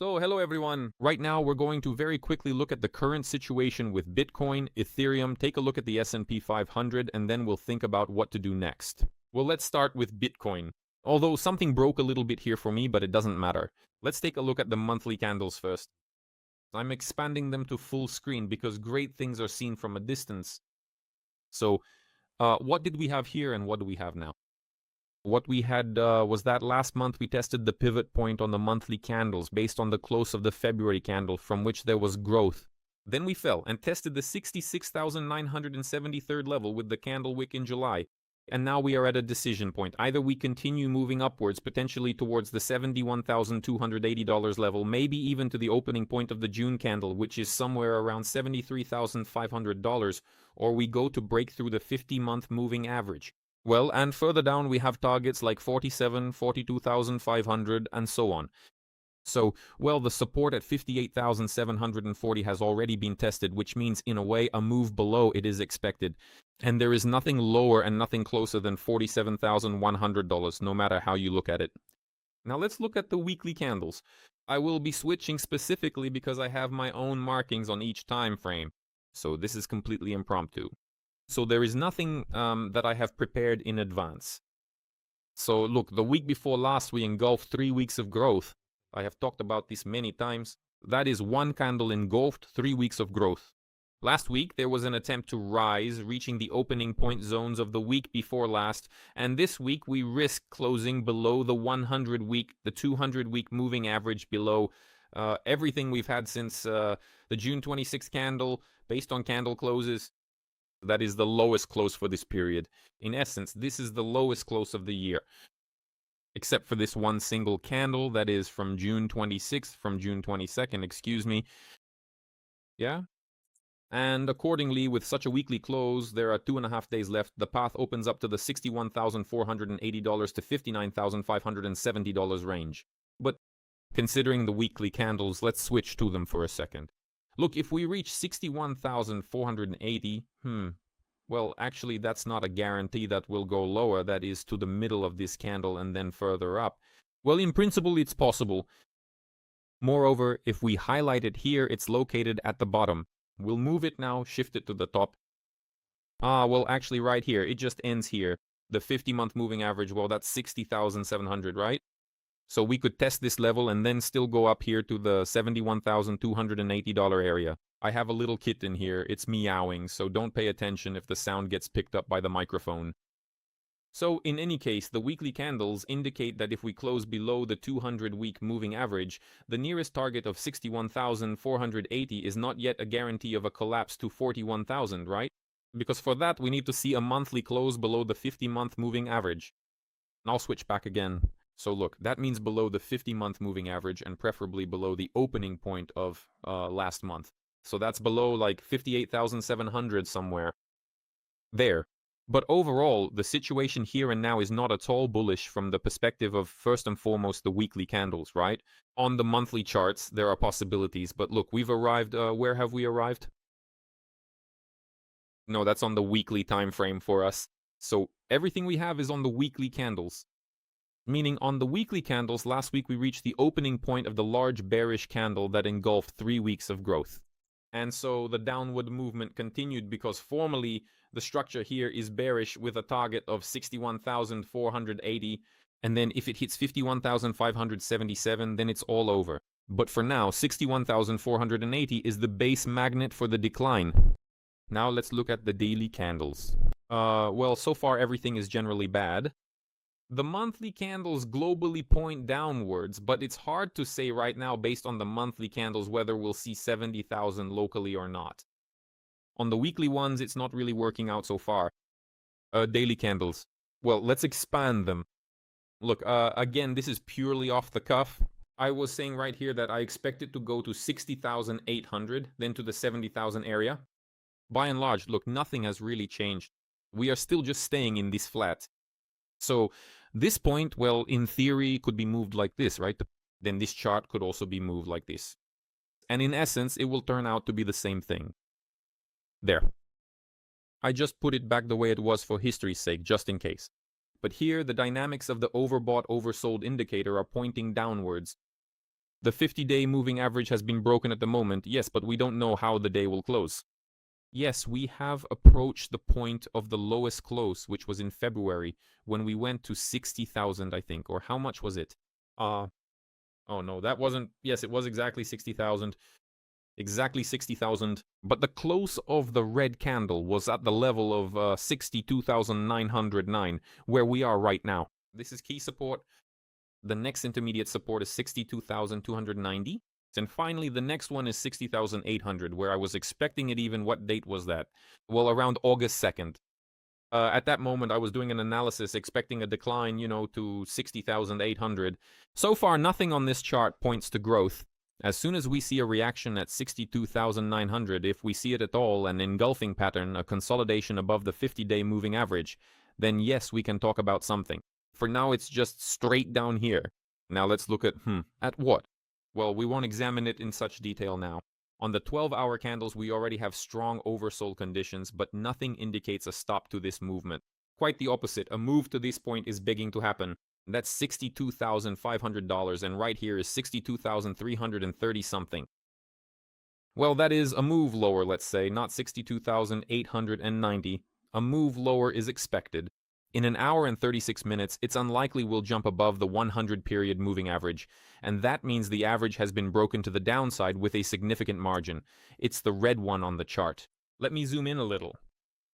So, hello everyone. Right now we're going to very quickly look at the current situation with Bitcoin, Ethereum, take a look at the S&P 500, and then we'll think about what to do next. Well, let's start with Bitcoin. Although something broke a little bit here for me, but it doesn't matter. Let's take a look at the monthly candles first. I'm expanding them to full screen because great things are seen from a distance. So, what did we have here and what do we have now? What we had was that last month we tested the pivot point on the monthly candles based on the close of the February candle from which there was growth. Then we fell and tested the 66,973rd level with the candle wick in July. And now we are at a decision point. Either we continue moving upwards, potentially towards the $71,280 level, maybe even to the opening point of the June candle, which is somewhere around $73,500, or we go to break through the 50-month moving average. Well, and further down we have targets like 47, 42,500, and so on. So, well, the support at 58,740 has already been tested, which means, in a way, a move below it is expected. And there is nothing lower and nothing closer than $47,100, no matter how you look at it. Now let's look at the weekly candles. I will be switching specifically because I have my own markings on each time frame. So this is completely impromptu. So there is nothing that I have prepared in advance. So look, the week before last we engulfed 3 weeks of growth. I have talked about this many times. That is one candle engulfed, 3 weeks of growth. Last week there was an attempt to rise, reaching the opening point zones of the week before last, and this week we risk closing below the 100-week, the 200-week moving average, below everything we've had since the June 26th candle, based on candle closes. That is the lowest close for this period. In essence, this is the lowest close of the year. Except for this one single candle that is from June 26th, from June 22nd, excuse me. Yeah? And accordingly, with such a weekly close, there are 2.5 days left. The path opens up to the $61,480 to $59,570 range. But considering the weekly candles, let's switch to them for a second. Look, if we reach 61,480, well, actually, that's not a guarantee that we'll go lower. That is to the middle of this candle and then further up. Well, in principle, it's possible. Moreover, if we highlight it here, it's located at the bottom. We'll move it now, shift it to the top. Well, actually, right here, it just ends here. The 50-month moving average, well, that's 60,700, right? So we could test this level and then still go up here to the $71,280 area. I have a little kitten here. It's meowing, so don't pay attention if the sound gets picked up by the microphone. So in any case, the weekly candles indicate that if we close below the 200-week moving average, the nearest target of 61,480 is not yet a guarantee of a collapse to 41,000, right? Because for that, we need to see a monthly close below the 50-month moving average. And I'll switch back again. So look, that means below the 50-month moving average and preferably below the opening point of last month. So that's below like 58,700 somewhere. There. But overall, the situation here and now is not at all bullish from the perspective of, first and foremost, the weekly candles, right? On the monthly charts, there are possibilities. But look, we've arrived... where have we arrived? No, that's on the weekly time frame for us. So everything we have is on the weekly candles. Meaning on the weekly candles, last week we reached the opening point of the large bearish candle that engulfed 3 weeks of growth. And so the downward movement continued because formally the structure here is bearish with a target of 61,480. And then if it hits 51,577, then it's all over. But for now, 61,480 is the base magnet for the decline. Now let's look at the daily candles. Well, so far everything is generally bad. The monthly candles globally point downwards, but it's hard to say right now based on the monthly candles whether we'll see 70,000 locally or not. On the weekly ones, it's not really working out so far. Daily candles. Well, let's expand them. Look, again, this is purely off the cuff. I was saying right here that I expect it to go to 60,800, then to the 70,000 area. By and large, look, nothing has really changed. We are still just staying in this flat. So this point, well, in theory, could be moved like this, right? Then this chart could also be moved like this. And in essence, it will turn out to be the same thing. There. I just put it back the way it was for history's sake, just in case. But here, the dynamics of the overbought, oversold indicator are pointing downwards. The 50-day moving average has been broken at the moment, yes, but we don't know how the day will close. Yes, we have approached the point of the lowest close, which was in February, when we went to 60,000, I think. Or how much was it? Oh no, that wasn't... Yes, it was exactly 60,000. Exactly 60,000. But the close of the red candle was at the level of 62,909, where we are right now. This is key support. The next intermediate support is 62,290. And finally, the next one is 60,800, where I was expecting it even. What date was that? Well, around August 2nd. At that moment, I was doing an analysis expecting a decline, to 60,800. So far, nothing on this chart points to growth. As soon as we see a reaction at 62,900, if we see it at all, an engulfing pattern, a consolidation above the 50-day moving average, then yes, we can talk about something. For now, it's just straight down here. Now let's look at what? Well, we won't examine it in such detail now. On the 12-hour candles, we already have strong oversold conditions, but nothing indicates a stop to this movement. Quite the opposite. A move to this point is begging to happen. That's $62,500, and right here is 62,330 something. Well, that is a move lower, let's say, not 62,890. A move lower is expected. In an hour and 36 minutes, it's unlikely we'll jump above the 100-period moving average, and that means the average has been broken to the downside with a significant margin. It's the red one on the chart. Let me zoom in a little.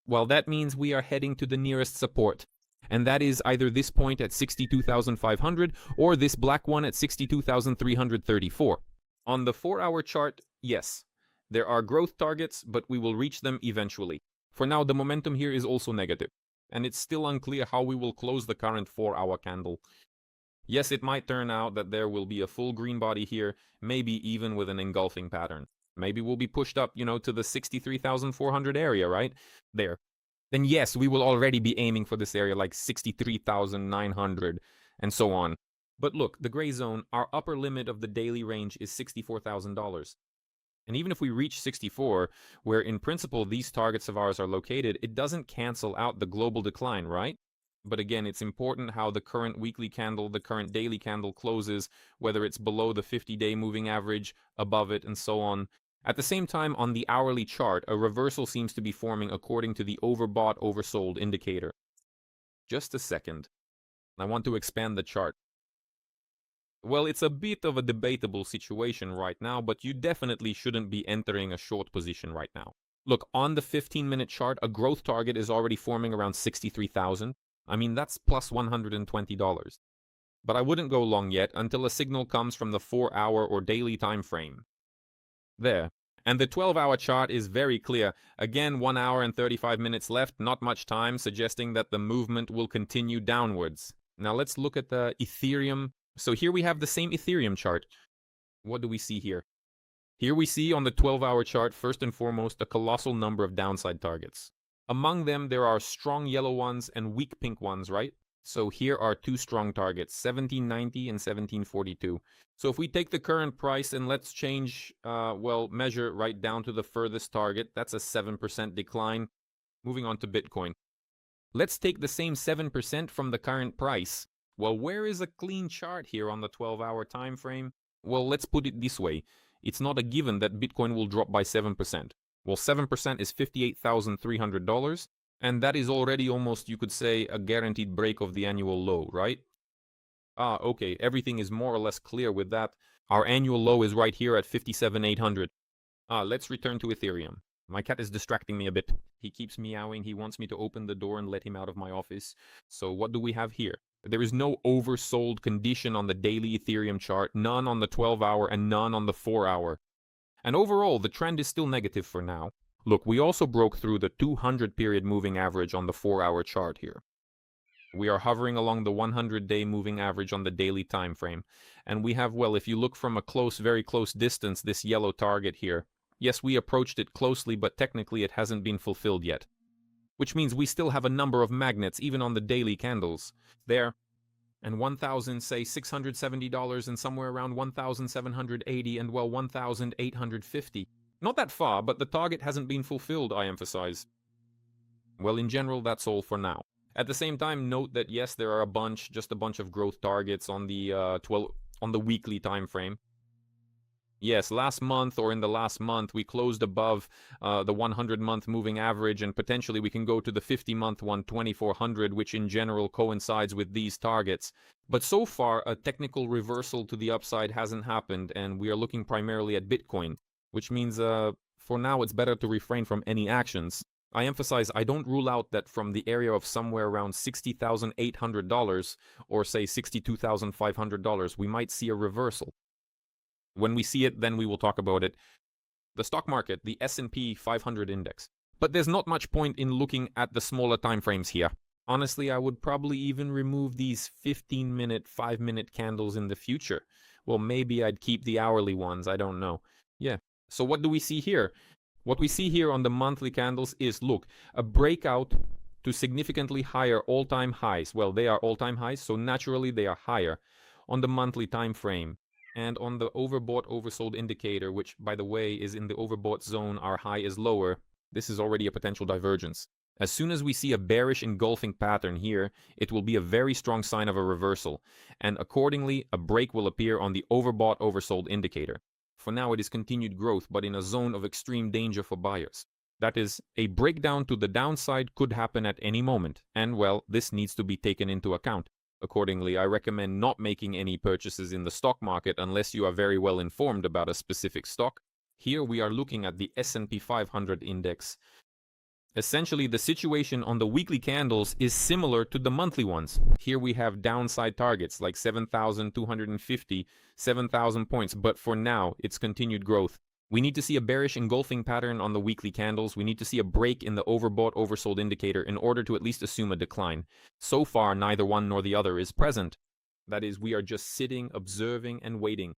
Well, that means we are heading to the nearest support, and that is either this point at 62,500 or this black one at 62,334. On the 4-hour chart, yes, there are growth targets, but we will reach them eventually. For now, the momentum here is also negative. And it's still unclear how we will close the current 4-hour candle. Yes, it might turn out that there will be a full green body here, maybe even with an engulfing pattern. Maybe we'll be pushed up, to the 63,400 area, right? There. Then yes, we will already be aiming for this area like 63,900 and so on. But look, the gray zone, our upper limit of the daily range is $64,000. And even if we reach 64, where in principle these targets of ours are located, it doesn't cancel out the global decline, right? But again, it's important how the current weekly candle, the current daily candle closes, whether it's below the 50-day moving average, above it, and so on. At the same time, on the hourly chart, a reversal seems to be forming according to the overbought, oversold indicator. Just a second. I want to expand the chart. Well, it's a bit of a debatable situation right now, but you definitely shouldn't be entering a short position right now. Look, on the 15-minute chart, a growth target is already forming around 63,000. I mean, that's plus $120. But I wouldn't go long yet until a signal comes from the 4-hour or daily time frame. There. And the 12-hour chart is very clear. Again, 1 hour and 35 minutes left, not much time, suggesting that the movement will continue downwards. Now let's look at the Ethereum. So here we have the same Ethereum chart. What do we see here? Here we see on the 12-hour chart, first and foremost, a colossal number of downside targets. Among them, there are strong yellow ones and weak pink ones, right? So here are two strong targets, 1790 and 1742. So if we take the current price and let's change, measure right down to the furthest target, that's a 7% decline. Moving on to Bitcoin. Let's take the same 7% from the current price. Well, where is a clean chart here on the 12-hour time frame? Well, let's put it this way. It's not a given that Bitcoin will drop by 7%. Well, 7% is $58,300, and that is already almost, you could say, a guaranteed break of the annual low, right? Okay, everything is more or less clear with that. Our annual low is right here at 57,800. Let's return to Ethereum. My cat is distracting me a bit. He keeps meowing. He wants me to open the door and let him out of my office. So what do we have here? There is no oversold condition on the daily Ethereum chart, none on the 12-hour and none on the 4-hour. And overall, the trend is still negative for now. Look, we also broke through the 200-period moving average on the 4-hour chart here. We are hovering along the 100-day moving average on the daily time frame. And we have, well, if you look from a close, very close distance, this yellow target here. Yes, we approached it closely, but technically it hasn't been fulfilled yet. Which means we still have a number of magnets, even on the daily candles. There. And $1,670 and somewhere around $1,780 and, well, $1,850. Not that far, but the target hasn't been fulfilled, I emphasize. Well, in general, that's all for now. At the same time, note that, yes, there are just a bunch of growth targets on the weekly time frame. Yes, last month or in the last month, we closed above the 100-month moving average, and potentially we can go to the 50-month one, 2400, which in general coincides with these targets. But so far, a technical reversal to the upside hasn't happened, and we are looking primarily at Bitcoin, which means for now it's better to refrain from any actions. I emphasize I don't rule out that from the area of somewhere around $60,800 or say $62,500, we might see a reversal. When we see it, then we will talk about it. The stock market, the S&P 500 index. But there's not much point in looking at the smaller time frames here. Honestly, I would probably even remove these 15-minute, 5-minute candles in the future. Well, maybe I'd keep the hourly ones, I don't know. Yeah, so what do we see here? What we see here on the monthly candles is, look, a breakout to significantly higher all-time highs. Well, they are all-time highs, so naturally they are higher on the monthly time frame. And on the overbought, oversold indicator, which, by the way, is in the overbought zone, our high is lower. This is already a potential divergence. As soon as we see a bearish engulfing pattern here, it will be a very strong sign of a reversal. And accordingly, a break will appear on the overbought, oversold indicator. For now, it is continued growth, but in a zone of extreme danger for buyers. That is, a breakdown to the downside could happen at any moment. And, well, this needs to be taken into account. Accordingly, I recommend not making any purchases in the stock market unless you are very well informed about a specific stock. Here we are looking at the S&P 500 index. Essentially, the situation on the weekly candles is similar to the monthly ones. Here we have downside targets like 7,250, 7,000 points, but for now, it's continued growth. We need to see a bearish engulfing pattern on the weekly candles. We need to see a break in the overbought, oversold indicator in order to at least assume a decline. So far, neither one nor the other is present. That is, we are just sitting, observing, and waiting.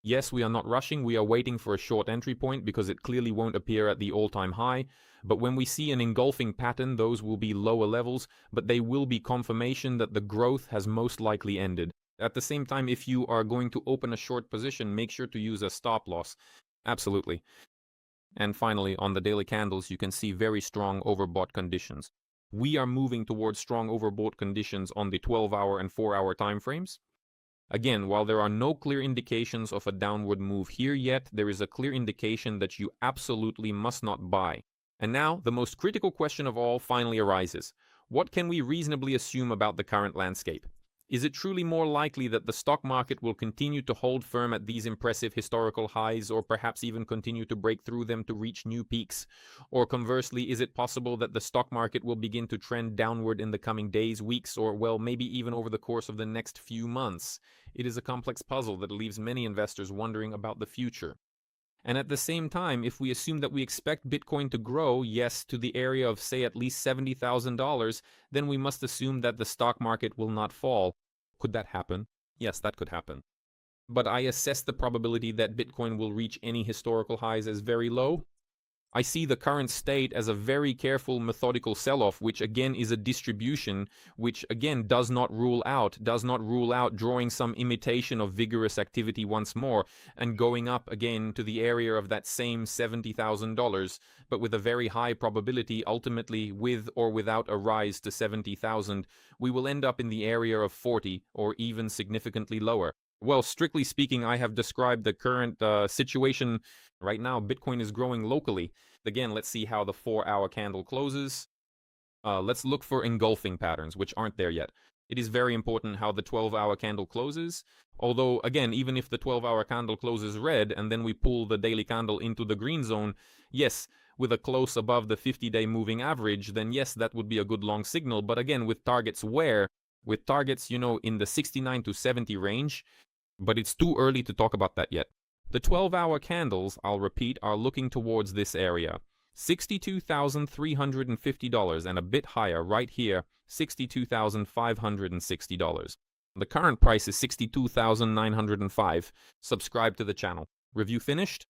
Yes, we are not rushing. We are waiting for a short entry point because it clearly won't appear at the all-time high. But when we see an engulfing pattern, those will be lower levels, but they will be confirmation that the growth has most likely ended. At the same time, if you are going to open a short position, make sure to use a stop loss. Absolutely. And finally, on the daily candles, you can see very strong overbought conditions. We are moving towards strong overbought conditions on the 12-hour and 4-hour time frames. Again, while there are no clear indications of a downward move here yet, there is a clear indication that you absolutely must not buy. And now, the most critical question of all finally arises. What can we reasonably assume about the current landscape? Is it truly more likely that the stock market will continue to hold firm at these impressive historical highs, or perhaps even continue to break through them to reach new peaks? Or conversely, is it possible that the stock market will begin to trend downward in the coming days, weeks, or, well, maybe even over the course of the next few months? It is a complex puzzle that leaves many investors wondering about the future. And at the same time, if we assume that we expect Bitcoin to grow, yes, to the area of, say, at least $70,000, then we must assume that the stock market will not fall. Could that happen? Yes, that could happen. But I assess the probability that Bitcoin will reach any historical highs as very low. I see the current state as a very careful, methodical sell-off, which again is a distribution, which again does not rule out drawing some imitation of vigorous activity once more and going up again to the area of that same $70,000, but with a very high probability, ultimately with or without a rise to 70,000, we will end up in the area of 40 or even significantly lower. Well, strictly speaking, I have described the current situation. Right now, Bitcoin is growing locally. Again, let's see how the 4-hour candle closes. Let's look for engulfing patterns, which aren't there yet. It is very important how the 12-hour candle closes. Although, again, even if the 12-hour candle closes red and then we pull the daily candle into the green zone, yes, with a close above the 50-day moving average, then yes, that would be a good long signal. But again, with targets where? With targets, in the 69 to 70 range. But it's too early to talk about that yet. The 12-hour candles, I'll repeat, are looking towards this area. $62,350 and a bit higher right here, $62,560. The current price is $62,905. Subscribe to the channel. Review finished?